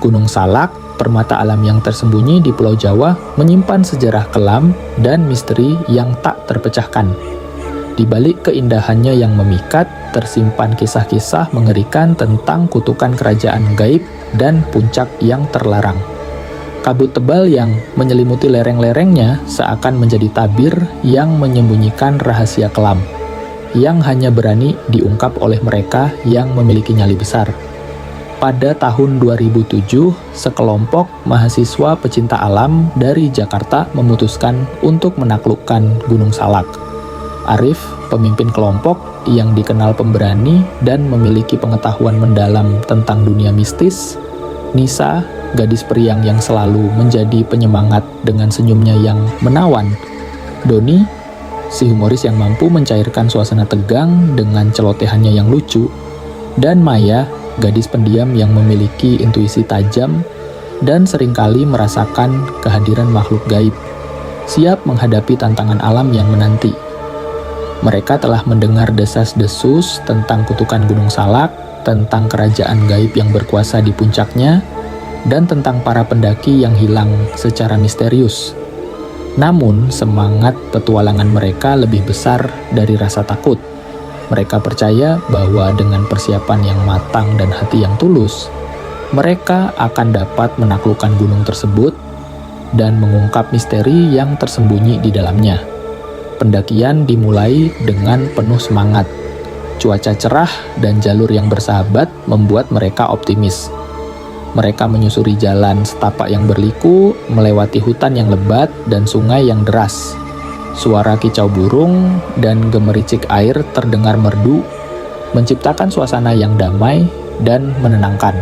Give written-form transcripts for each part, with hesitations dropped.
Gunung Salak, permata alam yang tersembunyi di Pulau Jawa, menyimpan sejarah kelam dan misteri yang tak terpecahkan. Di balik keindahannya yang memikat, tersimpan kisah-kisah mengerikan tentang kutukan kerajaan gaib dan puncak yang terlarang. Kabut tebal yang menyelimuti lereng-lerengnya seakan menjadi tabir yang menyembunyikan rahasia kelam, yang hanya berani diungkap oleh mereka yang memiliki nyali besar. Pada tahun 2007, sekelompok mahasiswa pecinta alam dari Jakarta memutuskan untuk menaklukkan Gunung Salak. Arif, pemimpin kelompok yang dikenal pemberani dan memiliki pengetahuan mendalam tentang dunia mistis. Nisa, gadis periang yang selalu menjadi penyemangat dengan senyumnya yang menawan. Doni, si humoris yang mampu mencairkan suasana tegang dengan celotehannya yang lucu. Dan Maya, gadis pendiam yang memiliki intuisi tajam dan seringkali merasakan kehadiran makhluk gaib, siap menghadapi tantangan alam yang menanti. Mereka telah mendengar desas-desus tentang kutukan Gunung Salak, tentang kerajaan gaib yang berkuasa di puncaknya, dan tentang para pendaki yang hilang secara misterius. Namun, semangat petualangan mereka lebih besar dari rasa takut. Mereka percaya bahwa dengan persiapan yang matang dan hati yang tulus, mereka akan dapat menaklukkan gunung tersebut dan mengungkap misteri yang tersembunyi di dalamnya. Pendakian dimulai dengan penuh semangat. Cuaca cerah dan jalur yang bersahabat membuat mereka optimis. Mereka menyusuri jalan setapak yang berliku, melewati hutan yang lebat dan sungai yang deras. Suara kicau burung dan gemericik air terdengar merdu, menciptakan suasana yang damai dan menenangkan.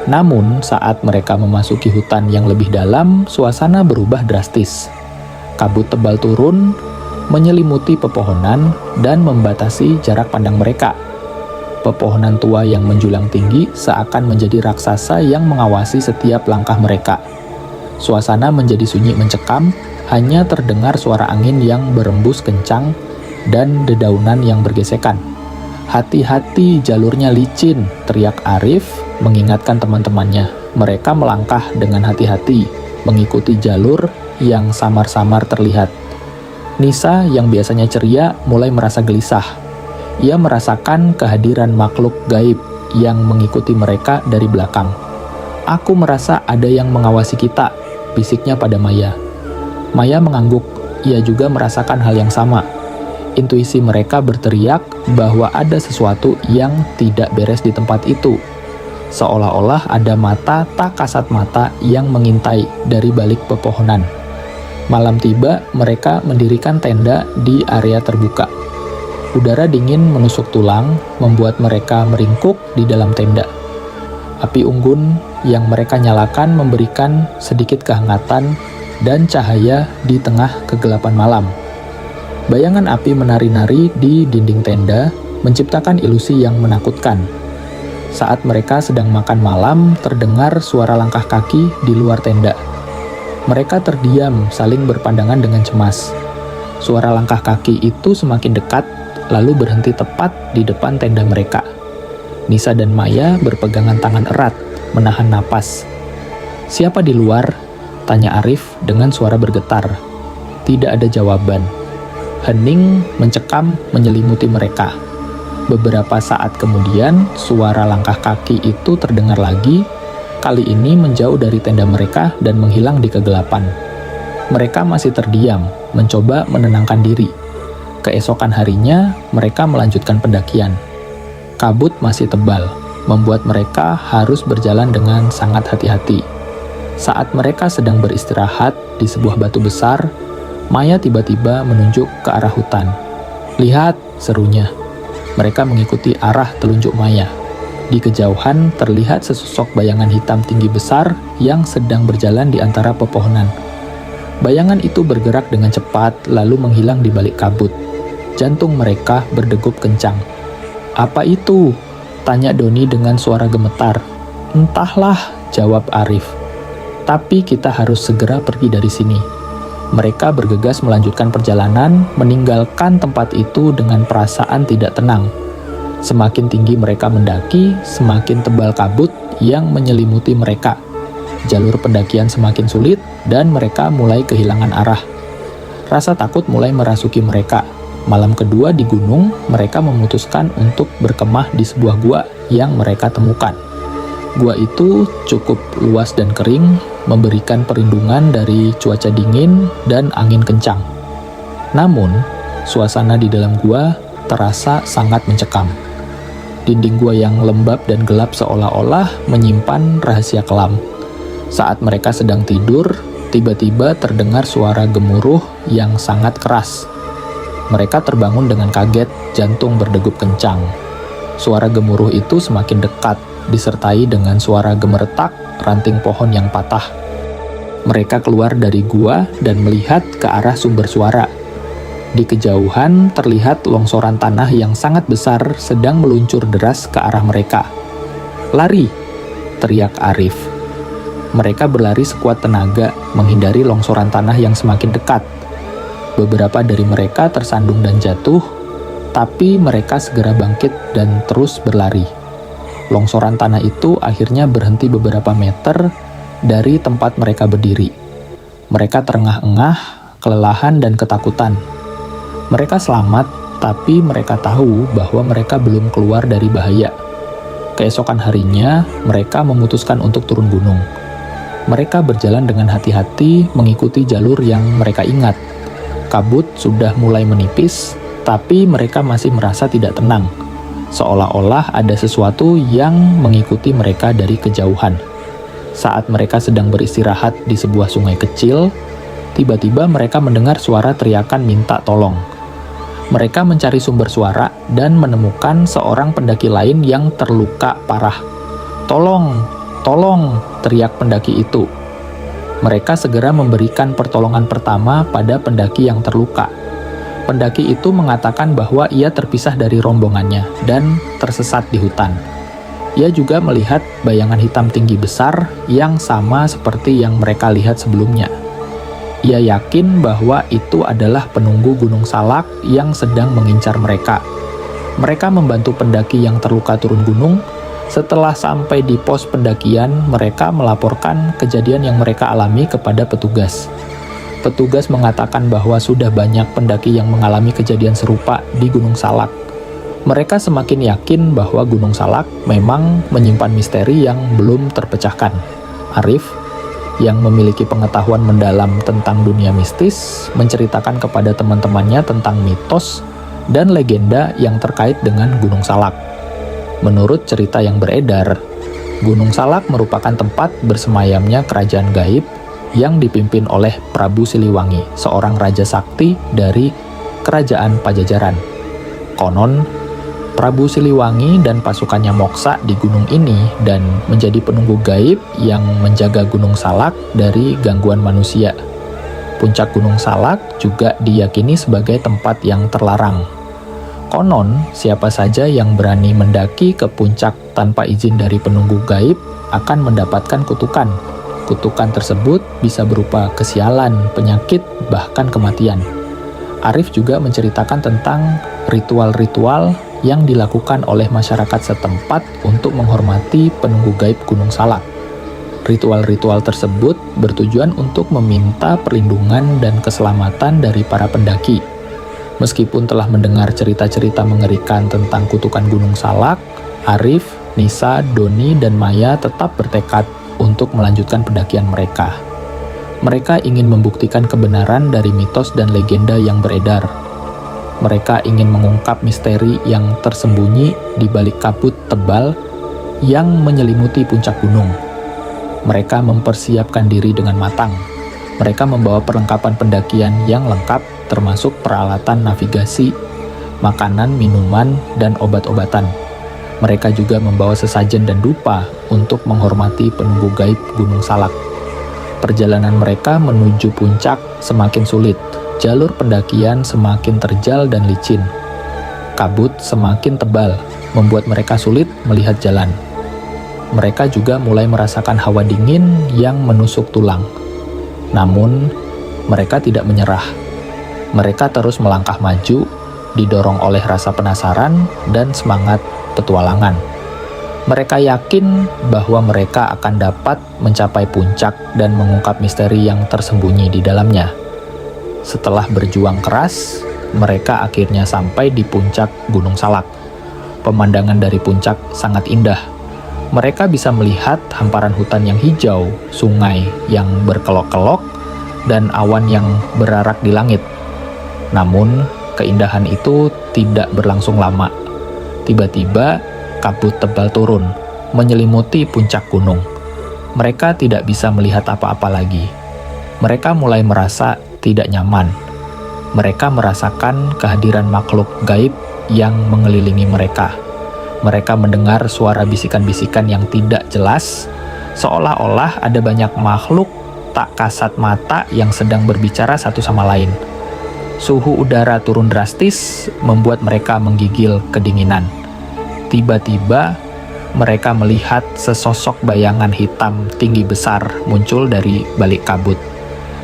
Namun, saat mereka memasuki hutan yang lebih dalam, suasana berubah drastis. Kabut tebal turun, menyelimuti pepohonan dan membatasi jarak pandang mereka. Pepohonan tua yang menjulang tinggi seakan menjadi raksasa yang mengawasi setiap langkah mereka. Suasana menjadi sunyi mencekam, hanya terdengar suara angin yang berembus kencang dan dedaunan yang bergesekan. "Hati-hati, jalurnya licin," teriak Arif, mengingatkan teman-temannya. Mereka melangkah dengan hati-hati, mengikuti jalur yang samar-samar terlihat. Nisa yang biasanya ceria mulai merasa gelisah. Ia merasakan kehadiran makhluk gaib yang mengikuti mereka dari belakang. "Aku merasa ada yang mengawasi kita," bisiknya pada Maya. Maya mengangguk, ia juga merasakan hal yang sama. Intuisi mereka berteriak bahwa ada sesuatu yang tidak beres di tempat itu. Seolah-olah ada mata tak kasat mata yang mengintai dari balik pepohonan. Malam tiba, mereka mendirikan tenda di area terbuka. Udara dingin menusuk tulang, membuat mereka meringkuk di dalam tenda. Api unggun yang mereka nyalakan memberikan sedikit kehangatan dan cahaya di tengah kegelapan malam. Bayangan api menari-nari di dinding tenda, menciptakan ilusi yang menakutkan. Saat mereka sedang makan malam, terdengar suara langkah kaki di luar tenda. Mereka terdiam, saling berpandangan dengan cemas. Suara langkah kaki itu semakin dekat, lalu berhenti tepat di depan tenda mereka. Nisa dan Maya berpegangan tangan erat, menahan napas. "Siapa di luar?" tanya Arif dengan suara bergetar. Tidak ada jawaban. Hening mencekam menyelimuti mereka. Beberapa saat kemudian, suara langkah kaki itu terdengar lagi, kali ini menjauh dari tenda mereka dan menghilang di kegelapan. Mereka masih terdiam, mencoba menenangkan diri. Keesokan harinya, mereka melanjutkan pendakian. Kabut masih tebal, membuat mereka harus berjalan dengan sangat hati-hati. Saat mereka sedang beristirahat di sebuah batu besar, Maya tiba-tiba menunjuk ke arah hutan. "Lihat," serunya. Mereka mengikuti arah telunjuk Maya. Di kejauhan terlihat sesosok bayangan hitam tinggi besar yang sedang berjalan di antara pepohonan. Bayangan itu bergerak dengan cepat lalu menghilang di balik kabut. Jantung mereka berdegup kencang. "Apa itu?" tanya Doni dengan suara gemetar. "Entahlah," jawab Arif. "Tapi kita harus segera pergi dari sini." Mereka bergegas melanjutkan perjalanan, meninggalkan tempat itu dengan perasaan tidak tenang. Semakin tinggi mereka mendaki, semakin tebal kabut yang menyelimuti mereka. jalur pendakian semakin sulit dan mereka mulai kehilangan arah. Rasa takut mulai merasuki mereka. Malam kedua di gunung, mereka memutuskan untuk berkemah di sebuah gua yang mereka temukan. Gua itu cukup luas dan kering, memberikan perlindungan dari cuaca dingin dan angin kencang. Namun, suasana di dalam gua terasa sangat mencekam. Dinding gua yang lembab dan gelap seolah-olah menyimpan rahasia kelam. Saat mereka sedang tidur, tiba-tiba terdengar suara gemuruh yang sangat keras. Mereka terbangun dengan kaget, jantung berdegup kencang. Suara gemuruh itu semakin dekat, disertai dengan suara gemeretak ranting pohon yang patah. Mereka keluar dari gua dan melihat ke arah sumber suara. Di kejauhan terlihat longsoran tanah yang sangat besar sedang meluncur deras ke arah mereka. "Lari!" teriak Arif. Mereka berlari sekuat tenaga, menghindari longsoran tanah yang semakin dekat. Beberapa dari mereka tersandung dan jatuh, tapi mereka segera bangkit dan terus berlari. Longsoran tanah itu akhirnya berhenti beberapa meter dari tempat mereka berdiri. Mereka terengah-engah, kelelahan dan ketakutan. Mereka selamat, tapi mereka tahu bahwa mereka belum keluar dari bahaya. Keesokan harinya, mereka memutuskan untuk turun gunung. Mereka berjalan dengan hati-hati mengikuti jalur yang mereka ingat. Kabut sudah mulai menipis, tapi mereka masih merasa tidak tenang. Seolah-olah ada sesuatu yang mengikuti mereka dari kejauhan. Saat mereka sedang beristirahat di sebuah sungai kecil, tiba-tiba mereka mendengar suara teriakan minta tolong. Mereka mencari sumber suara dan menemukan seorang pendaki lain yang terluka parah. "Tolong! Tolong!" teriak pendaki itu. Mereka segera memberikan pertolongan pertama pada pendaki yang terluka. Pendaki itu mengatakan bahwa ia terpisah dari rombongannya dan tersesat di hutan. Ia juga melihat bayangan hitam tinggi besar yang sama seperti yang mereka lihat sebelumnya. Ia yakin bahwa itu adalah penunggu Gunung Salak yang sedang mengincar mereka. Mereka membantu pendaki yang terluka turun gunung. Setelah sampai di pos pendakian, mereka melaporkan kejadian yang mereka alami kepada petugas. Petugas mengatakan bahwa sudah banyak pendaki yang mengalami kejadian serupa di Gunung Salak. Mereka semakin yakin bahwa Gunung Salak memang menyimpan misteri yang belum terpecahkan. Arif, yang memiliki pengetahuan mendalam tentang dunia mistis, menceritakan kepada teman-temannya tentang mitos dan legenda yang terkait dengan Gunung Salak. Menurut cerita yang beredar, Gunung Salak merupakan tempat bersemayamnya kerajaan gaib yang dipimpin oleh Prabu Siliwangi, seorang raja sakti dari kerajaan Pajajaran. Konon, Prabu Siliwangi dan pasukannya moksa di gunung ini dan menjadi penunggu gaib yang menjaga Gunung Salak dari gangguan manusia. Puncak Gunung Salak juga diyakini sebagai tempat yang terlarang. Konon, siapa saja yang berani mendaki ke puncak tanpa izin dari penunggu gaib akan mendapatkan kutukan. Kutukan tersebut bisa berupa kesialan, penyakit, bahkan kematian. Arif juga menceritakan tentang ritual-ritual yang dilakukan oleh masyarakat setempat untuk menghormati penunggu gaib Gunung Salak. Ritual-ritual tersebut bertujuan untuk meminta perlindungan dan keselamatan dari para pendaki. Meskipun telah mendengar cerita-cerita mengerikan tentang kutukan Gunung Salak, Arif, Nisa, Doni, dan Maya tetap bertekad untuk melanjutkan pendakian mereka. Mereka ingin membuktikan kebenaran dari mitos dan legenda yang beredar. Mereka ingin mengungkap misteri yang tersembunyi di balik kabut tebal yang menyelimuti puncak gunung. Mereka mempersiapkan diri dengan matang. Mereka membawa perlengkapan pendakian yang lengkap, termasuk peralatan navigasi, makanan, minuman, dan obat-obatan. Mereka juga membawa sesajen dan dupa untuk menghormati penunggu gaib Gunung Salak. Perjalanan mereka menuju puncak semakin sulit. Jalur pendakian semakin terjal dan licin. Kabut semakin tebal, membuat mereka sulit melihat jalan. Mereka juga mulai merasakan hawa dingin yang menusuk tulang. Namun, mereka tidak menyerah. Mereka terus melangkah maju, didorong oleh rasa penasaran dan semangat petualangan. Mereka yakin bahwa mereka akan dapat mencapai puncak dan mengungkap misteri yang tersembunyi di dalamnya. Setelah berjuang keras, mereka akhirnya sampai di puncak Gunung Salak. Pemandangan dari puncak sangat indah. Mereka bisa melihat hamparan hutan yang hijau, sungai yang berkelok-kelok, dan awan yang berarak di langit. Namun, keindahan itu tidak berlangsung lama. Tiba-tiba, kabut tebal turun, menyelimuti puncak gunung. Mereka tidak bisa melihat apa-apa lagi. Mereka mulai merasa tidak nyaman. Mereka merasakan kehadiran makhluk gaib yang mengelilingi mereka. Mereka mendengar suara bisikan-bisikan yang tidak jelas, seolah-olah ada banyak makhluk tak kasat mata yang sedang berbicara satu sama lain. Suhu udara turun drastis, membuat mereka menggigil kedinginan. Tiba-tiba, mereka melihat sesosok bayangan hitam tinggi besar muncul dari balik kabut.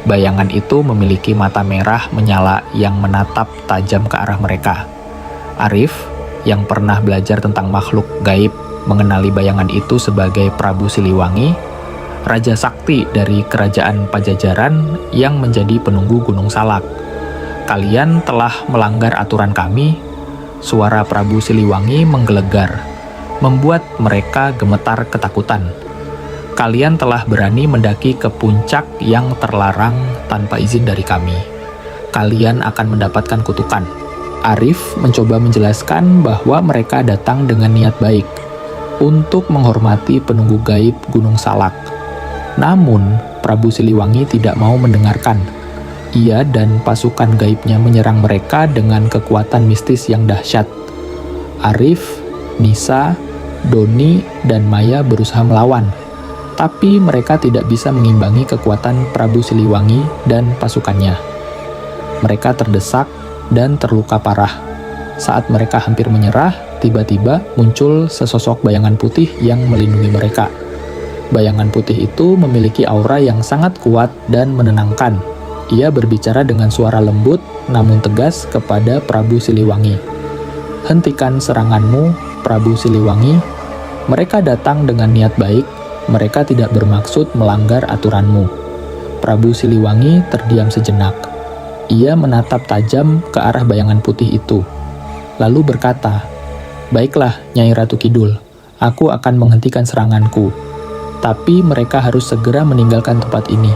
Bayangan itu memiliki mata merah menyala yang menatap tajam ke arah mereka. Arif, yang pernah belajar tentang makhluk gaib, mengenali bayangan itu sebagai Prabu Siliwangi, Raja Sakti dari Kerajaan Pajajaran yang menjadi penunggu Gunung Salak. "Kalian telah melanggar aturan kami." Suara Prabu Siliwangi menggelegar, membuat mereka gemetar ketakutan. "Kalian telah berani mendaki ke puncak yang terlarang tanpa izin dari kami. Kalian akan mendapatkan kutukan." Arif mencoba menjelaskan bahwa mereka datang dengan niat baik untuk menghormati penunggu gaib Gunung Salak. Namun, Prabu Siliwangi tidak mau mendengarkan. Ia dan pasukan gaibnya menyerang mereka dengan kekuatan mistis yang dahsyat. Arif, Nisa, Doni, dan Maya berusaha melawan, tapi mereka tidak bisa mengimbangi kekuatan Prabu Siliwangi dan pasukannya. Mereka terdesak dan terluka parah. Saat mereka hampir menyerah, tiba-tiba muncul sesosok bayangan putih yang melindungi mereka. Bayangan putih itu memiliki aura yang sangat kuat dan menenangkan. Ia berbicara dengan suara lembut namun tegas kepada Prabu Siliwangi. "Hentikan seranganmu, Prabu Siliwangi. Mereka datang dengan niat baik, mereka tidak bermaksud melanggar aturanmu." Prabu Siliwangi terdiam sejenak. Ia menatap tajam ke arah bayangan putih itu, lalu berkata, "Baiklah, Nyai Ratu Kidul, aku akan menghentikan seranganku. Tapi mereka harus segera meninggalkan tempat ini."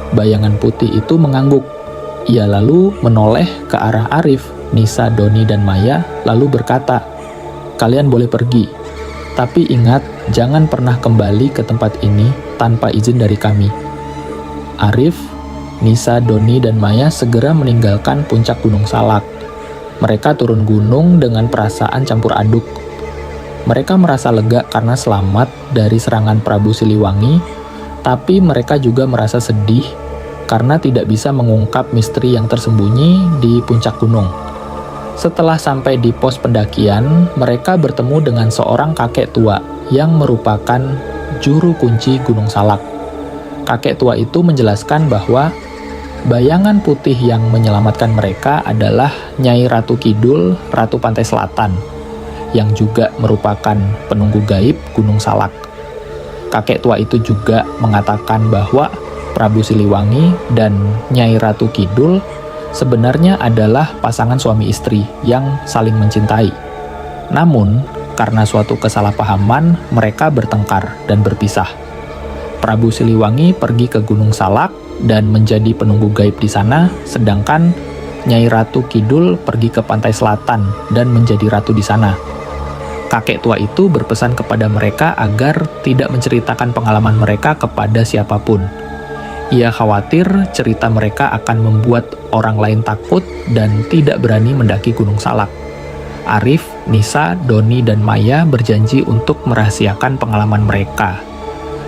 Bayangan putih itu mengangguk. Ia lalu menoleh ke arah Arif, Nisa, Doni, dan Maya, lalu berkata, "Kalian boleh pergi. Tapi ingat, jangan pernah kembali ke tempat ini tanpa izin dari kami." Arif, Nisa, Doni, dan Maya segera meninggalkan puncak Gunung Salak. Mereka turun gunung dengan perasaan campur aduk. Mereka merasa lega karena selamat dari serangan Prabu Siliwangi, tapi mereka juga merasa sedih karena tidak bisa mengungkap misteri yang tersembunyi di puncak gunung. Setelah sampai di pos pendakian, mereka bertemu dengan seorang kakek tua yang merupakan juru kunci Gunung Salak. Kakek tua itu menjelaskan bahwa bayangan putih yang menyelamatkan mereka adalah Nyai Ratu Kidul, Ratu Pantai Selatan, yang juga merupakan penunggu gaib Gunung Salak. Kakek tua itu juga mengatakan bahwa Prabu Siliwangi dan Nyai Ratu Kidul sebenarnya adalah pasangan suami istri yang saling mencintai. Namun, karena suatu kesalahpahaman, mereka bertengkar dan berpisah. Prabu Siliwangi pergi ke Gunung Salak dan menjadi penunggu gaib di sana, sedangkan Nyai Ratu Kidul pergi ke Pantai Selatan dan menjadi ratu di sana. Kakek tua itu berpesan kepada mereka agar tidak menceritakan pengalaman mereka kepada siapapun. Ia khawatir cerita mereka akan membuat orang lain takut dan tidak berani mendaki Gunung Salak. Arif, Nisa, Doni, dan Maya berjanji untuk merahasiakan pengalaman mereka.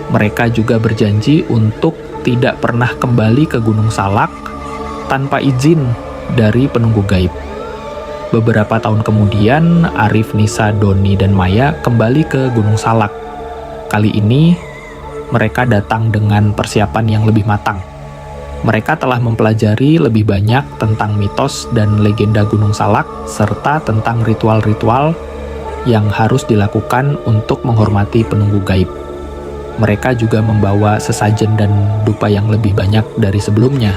Mereka juga berjanji untuk tidak pernah kembali ke Gunung Salak tanpa izin dari penunggu gaib. Beberapa tahun kemudian, Arif, Nisa, Doni, dan Maya kembali ke Gunung Salak. Kali ini, mereka datang dengan persiapan yang lebih matang. Mereka telah mempelajari lebih banyak tentang mitos dan legenda Gunung Salak, serta tentang ritual-ritual yang harus dilakukan untuk menghormati penunggu gaib. Mereka juga membawa sesajen dan dupa yang lebih banyak dari sebelumnya.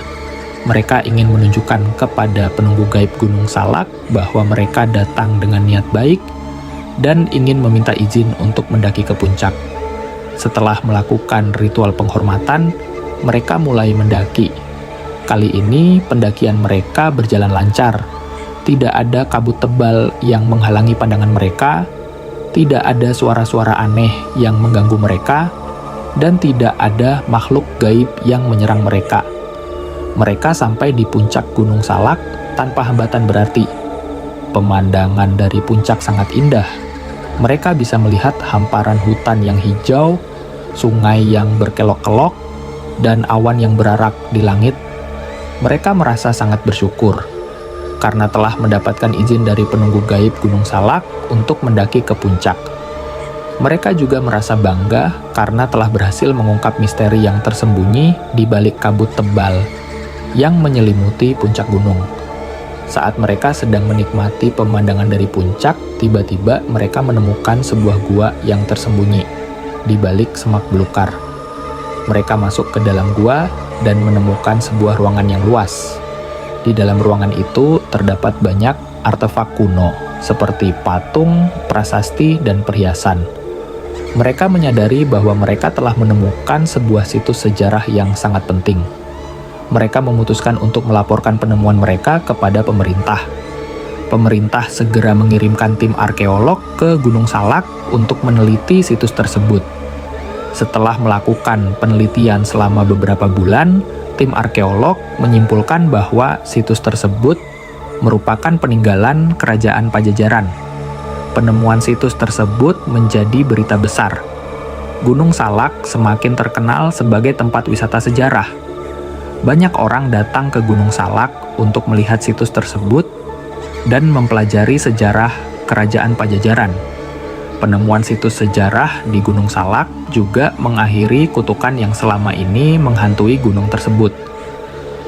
Mereka ingin menunjukkan kepada penunggu gaib Gunung Salak bahwa mereka datang dengan niat baik dan ingin meminta izin untuk mendaki ke puncak. Setelah melakukan ritual penghormatan, mereka mulai mendaki. Kali ini pendakian mereka berjalan lancar. Tidak ada kabut tebal yang menghalangi pandangan mereka, tidak ada suara-suara aneh yang mengganggu mereka, dan tidak ada makhluk gaib yang menyerang mereka. Mereka sampai di puncak Gunung Salak tanpa hambatan berarti. Pemandangan dari puncak sangat indah. Mereka bisa melihat hamparan hutan yang hijau, sungai yang berkelok-kelok, dan awan yang berarak di langit. Mereka merasa sangat bersyukur karena telah mendapatkan izin dari penunggu gaib Gunung Salak untuk mendaki ke puncak. Mereka juga merasa bangga karena telah berhasil mengungkap misteri yang tersembunyi di balik kabut tebal yang menyelimuti puncak gunung. Saat mereka sedang menikmati pemandangan dari puncak, tiba-tiba mereka menemukan sebuah gua yang tersembunyi di balik semak belukar. Mereka masuk ke dalam gua dan menemukan sebuah ruangan yang luas. Di dalam ruangan itu terdapat banyak artefak kuno, seperti patung, prasasti, dan perhiasan. Mereka menyadari bahwa mereka telah menemukan sebuah situs sejarah yang sangat penting. Mereka memutuskan untuk melaporkan penemuan mereka kepada pemerintah. Pemerintah segera mengirimkan tim arkeolog ke Gunung Salak untuk meneliti situs tersebut. Setelah melakukan penelitian selama beberapa bulan, tim arkeolog menyimpulkan bahwa situs tersebut merupakan peninggalan Kerajaan Pajajaran. Penemuan situs tersebut menjadi berita besar. Gunung Salak semakin terkenal sebagai tempat wisata sejarah. Banyak orang datang ke Gunung Salak untuk melihat situs tersebut dan mempelajari sejarah Kerajaan Pajajaran. Penemuan situs sejarah di Gunung Salak juga mengakhiri kutukan yang selama ini menghantui gunung tersebut.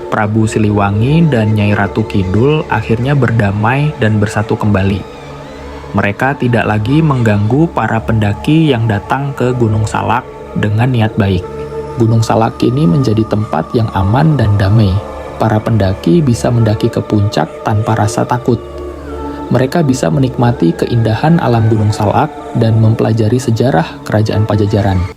Prabu Siliwangi dan Nyai Ratu Kidul akhirnya berdamai dan bersatu kembali. Mereka tidak lagi mengganggu para pendaki yang datang ke Gunung Salak dengan niat baik. Gunung Salak kini menjadi tempat yang aman dan damai. Para pendaki bisa mendaki ke puncak tanpa rasa takut. Mereka bisa menikmati keindahan alam Gunung Salak dan mempelajari sejarah Kerajaan Pajajaran.